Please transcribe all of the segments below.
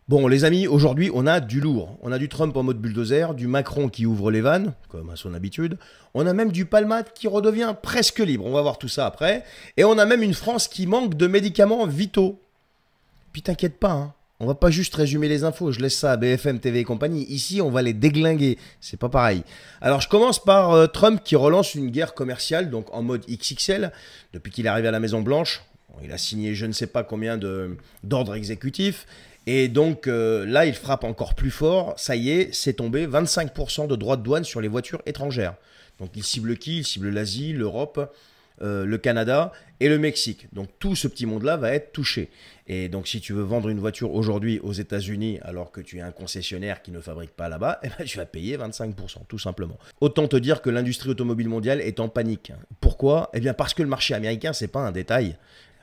Bon, les amis, aujourd'hui, on a du lourd. On a du Trump en mode bulldozer, du Macron qui ouvre les vannes, comme à son habitude. On a même du Palmade qui redevient presque libre. On va voir tout ça après. Et on a même une France qui manque de médicaments vitaux. Puis t'inquiète pas, hein. On va pas juste résumer les infos. Je laisse ça à BFM TV et compagnie. Ici, on va les déglinguer. C'est pas pareil. Alors, je commence par Trump qui relance une guerre commerciale, donc en mode XXL, depuis qu'il est arrivé à la Maison-Blanche. Il a signé je ne sais pas combien d'ordres exécutifs. Et donc là, il frappe encore plus fort. Ça y est, c'est tombé 25% de droits de douane sur les voitures étrangères. Donc il cible qui? Il cible l'Asie, l'Europe, le Canada et le Mexique. Donc tout ce petit monde-là va être touché. Et donc si tu veux vendre une voiture aujourd'hui aux États-Unis alors que tu es un concessionnaire qui ne fabrique pas là-bas, eh ben, tu vas payer 25%, tout simplement. Autant te dire que l'industrie automobile mondiale est en panique. Pourquoi? Eh bien parce que le marché américain, c'est pas un détail.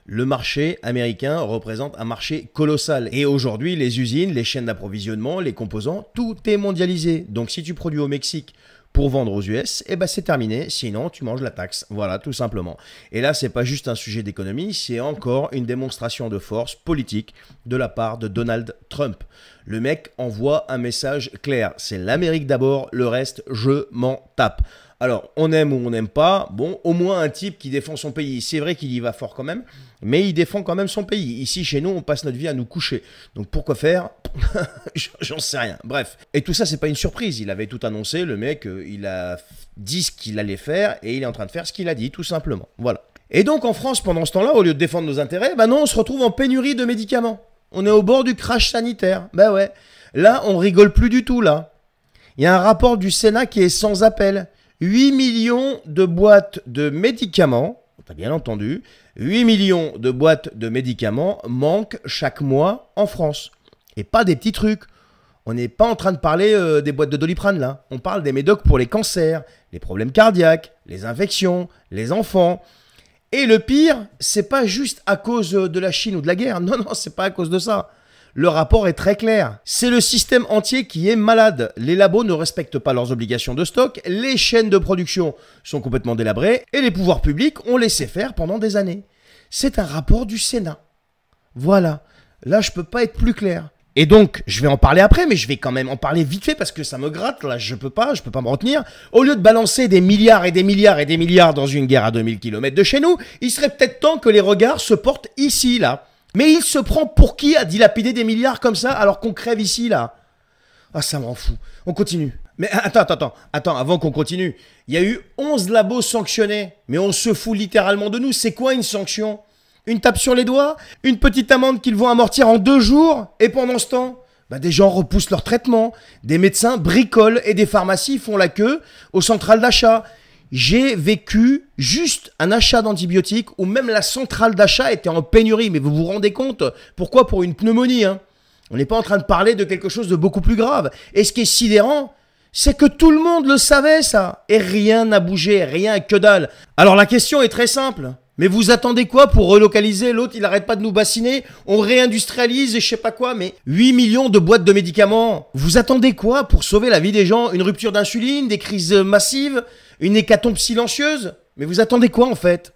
Le marché américain représente un marché colossal. Et aujourd'hui, les usines, les chaînes d'approvisionnement, les composants, tout est mondialisé. Donc si tu produis au Mexique pour vendre aux US, eh ben c'est terminé. Sinon, tu manges la taxe. Voilà, tout simplement. Et là, c'est pas juste un sujet d'économie, c'est encore une démonstration de force politique de la part de Donald Trump. Le mec envoie un message clair. C'est l'Amérique d'abord, le reste, je m'en tape. Alors, on aime ou on n'aime pas, bon, au moins un type qui défend son pays. C'est vrai qu'il y va fort quand même, mais il défend quand même son pays. Ici, chez nous, on passe notre vie à nous coucher. Donc, pourquoi faire? J'en sais rien. Bref. Et tout ça, c'est pas une surprise. Il avait tout annoncé, le mec, il a dit ce qu'il allait faire et il est en train de faire ce qu'il a dit, tout simplement. Voilà. Et donc, en France, pendant ce temps-là, au lieu de défendre nos intérêts, bah non, on se retrouve en pénurie de médicaments. On est au bord du crash sanitaire. Bah ouais. Là, on rigole plus du tout, là. Il y a un rapport du Sénat qui est sans appel. 8 millions de boîtes de médicaments, t'as bien entendu, 8 millions de boîtes de médicaments manquent chaque mois en France. Et pas des petits trucs. On n'est pas en train de parler des boîtes de Doliprane là. On parle des médocs pour les cancers, les problèmes cardiaques, les infections, les enfants. Et le pire, c'est pas juste à cause de la Chine ou de la guerre. Non, non, c'est pas à cause de ça. Le rapport est très clair. C'est le système entier qui est malade. Les labos ne respectent pas leurs obligations de stock, les chaînes de production sont complètement délabrées et les pouvoirs publics ont laissé faire pendant des années. C'est un rapport du Sénat. Voilà. Là, je peux pas être plus clair. Et donc, je vais en parler après, mais je vais quand même en parler vite fait parce que ça me gratte. Là, je peux pas me retenir. Au lieu de balancer des milliards et des milliards et des milliards dans une guerre à 2000 km de chez nous, il serait peut-être temps que les regards se portent ici, là. Mais il se prend pour qui à dilapider des milliards comme ça alors qu'on crève ici, là? Ah, ça m'en fout. On continue. Mais attends, avant qu'on continue. Il y a eu 11 labos sanctionnés. Mais on se fout littéralement de nous. C'est quoi une sanction? Une tape sur les doigts? Une petite amende qu'ils vont amortir en 2 jours? Et pendant ce temps, bah, des gens repoussent leur traitement. Des médecins bricolent et des pharmacies font la queue aux centrales d'achat. J'ai vécu juste un achat d'antibiotiques où même la centrale d'achat était en pénurie. Mais vous vous rendez compte? Pourquoi? Pour une pneumonie, hein. On n'est pas en train de parler de quelque chose de beaucoup plus grave. Et ce qui est sidérant, c'est que tout le monde le savait, ça. Et rien n'a bougé, rien, que dalle. Alors la question est très simple. Mais vous attendez quoi pour relocaliser? L'autre, il arrête pas de nous bassiner. On réindustrialise et je sais pas quoi, mais 8 millions de boîtes de médicaments. Vous attendez quoi pour sauver la vie des gens? Une rupture d'insuline, des crises massives, une hécatombe silencieuse? Mais vous attendez quoi en fait?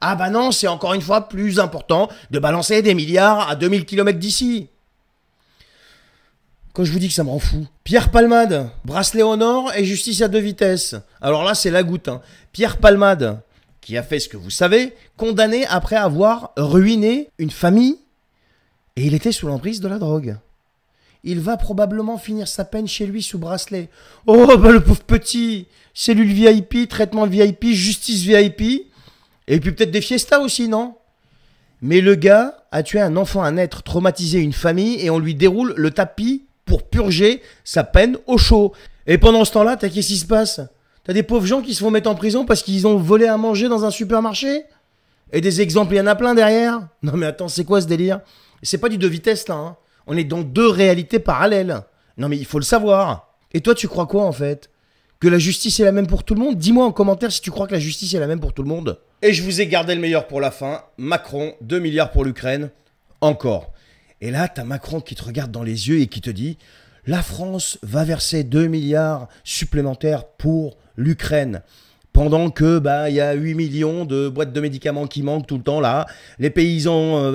Ah bah non, c'est encore une fois plus important de balancer des milliards à 2000 km d'ici. Quand je vous dis que ça m'en fout. Pierre Palmade, bracelet en or et justice à 2 vitesses. Alors là, c'est la goutte, hein. Pierre Palmade, qui a fait ce que vous savez, condamné après avoir ruiné une famille, et il était sous l'emprise de la drogue. Il va probablement finir sa peine chez lui sous bracelet. Oh, bah le pauvre petit, cellule VIP, traitement VIP, justice VIP, et puis peut-être des fiestas aussi, non? Mais le gars a tué un enfant, un être, traumatisé une famille, et on lui déroule le tapis pour purger sa peine au chaud. Et pendant ce temps-là, qu'est-ce qui se passe? T'as des pauvres gens qui se font mettre en prison parce qu'ils ont volé à manger dans un supermarché? Et des exemples, il y en a plein derrière. Non mais attends, c'est quoi ce délire? C'est pas du 2 vitesses là, hein. On est dans 2 réalités parallèles. Non mais il faut le savoir. Et toi, tu crois quoi en fait? Que la justice est la même pour tout le monde? Dis-moi en commentaire si tu crois que la justice est la même pour tout le monde. Et je vous ai gardé le meilleur pour la fin. Macron, 2 milliards pour l'Ukraine. Encore. Et là, t'as Macron qui te regarde dans les yeux et qui te dit « La France va verser 2 milliards supplémentaires pour l'Ukraine. Pendant que il y a 8 millions de boîtes de médicaments qui manquent tout le temps là, les paysans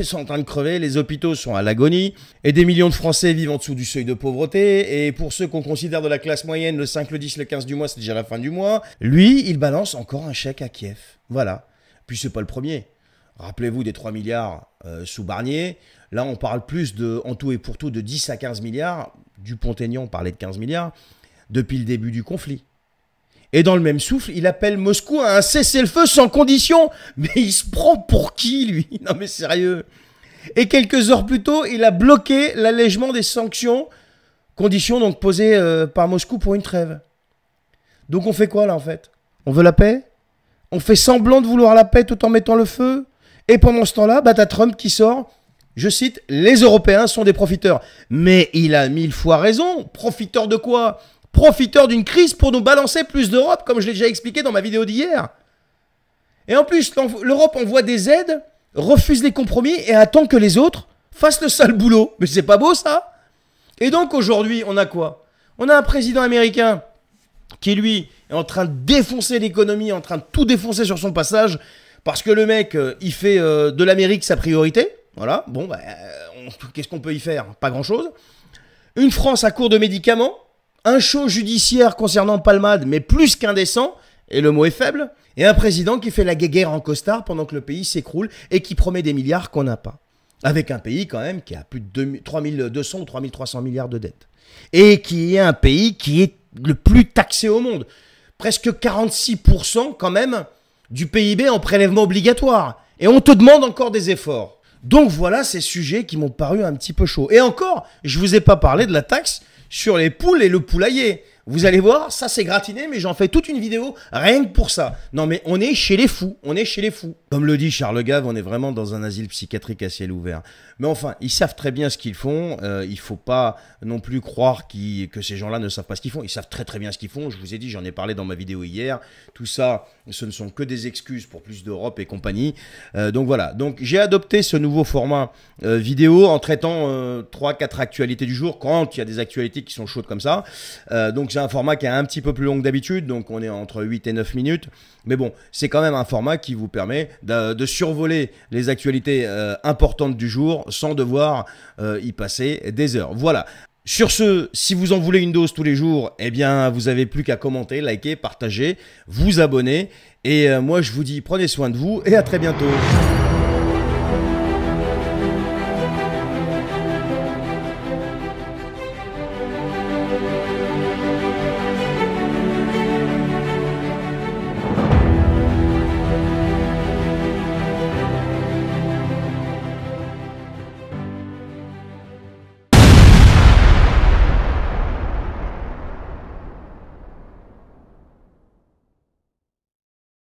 sont en train de crever, les hôpitaux sont à l'agonie, et des millions de Français vivent en dessous du seuil de pauvreté, et pour ceux qu'on considère de la classe moyenne, le 5, le 10, le 15 du mois, c'est déjà la fin du mois, lui, il balance encore un chèque à Kiev. Voilà. Puis c'est pas le premier. Rappelez-vous des 3 milliards sous Barnier. Là, on parle plus en tout et pour tout de 10 à 15 milliards. Dupont-Aignan parlait de 15 milliards depuis le début du conflit. Et dans le même souffle, il appelle Moscou à un cessez-le-feu sans condition. Mais il se prend pour qui, lui? Non mais sérieux. Et quelques heures plus tôt, il a bloqué l'allègement des sanctions, conditions donc posées par Moscou pour une trêve. Donc on fait quoi là en fait? On veut la paix? On fait semblant de vouloir la paix tout en mettant le feu? Et pendant ce temps-là, t'as Trump qui sort, je cite, « Les Européens sont des profiteurs ». Mais il a 1000 fois raison. Profiteurs de quoi? Profiteurs d'une crise pour nous balancer plus d'Europe, comme je l'ai déjà expliqué dans ma vidéo d'hier. Et en plus, l'Europe envoie des aides, refuse les compromis et attend que les autres fassent le sale boulot. Mais c'est pas beau ça? Et donc aujourd'hui, on a quoi? On a un président américain qui, lui, est en train de défoncer l'économie, en train de tout défoncer sur son passage, parce que le mec, il fait de l'Amérique sa priorité. Voilà, bon, qu'est-ce qu'on peut y faire? Pas grand-chose. Une France à court de médicaments, un show judiciaire concernant Palmade, mais plus qu'indécent, et le mot est faible, et un président qui fait la guéguerre en costard pendant que le pays s'écroule et qui promet des milliards qu'on n'a pas. Avec un pays quand même qui a plus de 3200 ou 3300 milliards de dettes. Et qui est un pays qui est le plus taxé au monde. Presque 46% quand même du PIB en prélèvement obligatoire. Et on te demande encore des efforts. Donc voilà ces sujets qui m'ont paru un petit peu chauds. Et encore, je ne vous ai pas parlé de la taxe sur les poules et le poulailler. Vous allez voir, ça c'est gratiné, mais j'en fais toute une vidéo rien que pour ça. Non mais on est chez les fous, on est chez les fous. Comme le dit Charles Gave, on est vraiment dans un asile psychiatrique à ciel ouvert. Mais enfin, ils savent très bien ce qu'ils font. Il ne faut pas non plus croire que ces gens-là ne savent pas ce qu'ils font. Ils savent très très bien ce qu'ils font. Je vous ai dit, j'en ai parlé dans ma vidéo hier. Tout ça, ce ne sont que des excuses pour plus d'Europe et compagnie. Donc voilà. Donc j'ai adopté ce nouveau format vidéo en traitant 3-4 actualités du jour quand il y a des actualités qui sont chaudes comme ça. Donc c'est un format qui est un petit peu plus long que d'habitude. Donc on est entre 8 et 9 minutes. Mais bon, c'est quand même un format qui vous permet de survoler les actualités importantes du jour sans devoir y passer des heures. Voilà. Sur ce, si vous en voulez une dose tous les jours, eh bien, vous n'avez plus qu'à commenter, liker, partager, vous abonner. Et moi, je vous dis, prenez soin de vous et à très bientôt.